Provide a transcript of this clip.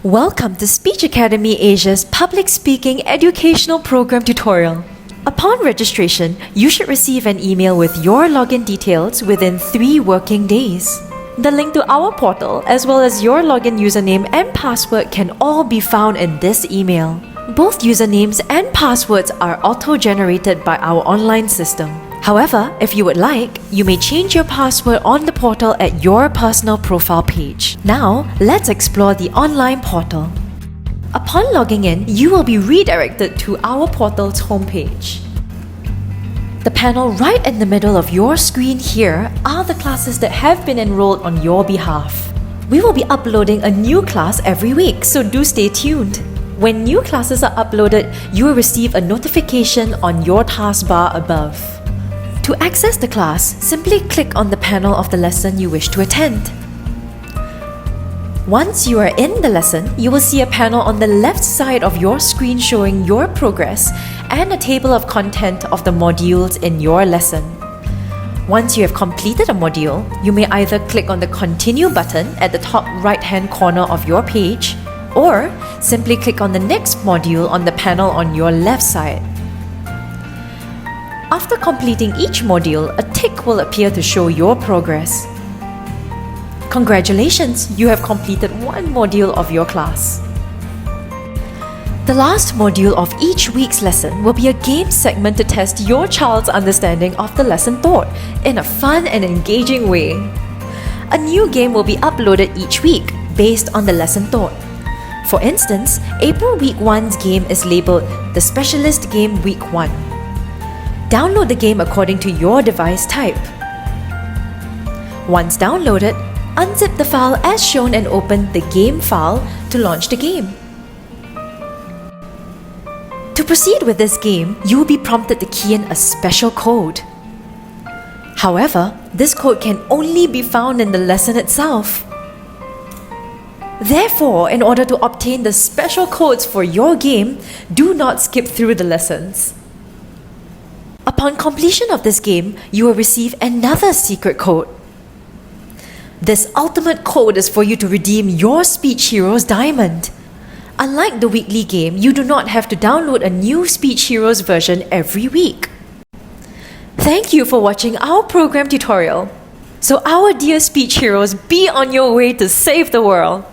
Welcome to Speech Academy Asia's Public Speaking Educational Program tutorial. Upon registration, you should receive an email with your login details within 3 working days. The link to our portal, as well as your login username and password, can all be found in this email. Both usernames and passwords are auto-generated by our online system. However, if you would like, you may change your password on the portal at your personal profile page. Now, let's explore the online portal. Upon logging in, you will be redirected to our portal's homepage. The panel right in the middle of your screen here are the classes that have been enrolled on your behalf. We will be uploading a new class every week, so do stay tuned. When new classes are uploaded, you will receive a notification on your taskbar above. To access the class, simply click on the panel of the lesson you wish to attend. Once you are in the lesson, you will see a panel on the left side of your screen showing your progress and a table of content of the modules in your lesson. Once you have completed a module, you may either click on the Continue button at the top right-hand corner of your page, or simply click on the next module on the panel on your left side. After completing each module, a tick will appear to show your progress. Congratulations, you have completed one module of your class. The last module of each week's lesson will be a game segment to test your child's understanding of the lesson taught in a fun and engaging way. A new game will be uploaded each week based on the lesson taught. For instance, April Week 1's game is labeled the Specialist Game Week 1. Download the game according to your device type. Once downloaded, unzip the file as shown and open the game file to launch the game. To proceed with this game, you will be prompted to key in a special code. However, this code can only be found in the lesson itself. Therefore, in order to obtain the special codes for your game, do not skip through the lessons. Upon completion of this game, you will receive another secret code. This ultimate code is for you to redeem your Speech Heroes Diamond. Unlike the weekly game, you do not have to download a new Speech Heroes version every week. Thank you for watching our program tutorial. So our dear Speech Heroes, be on your way to save the world.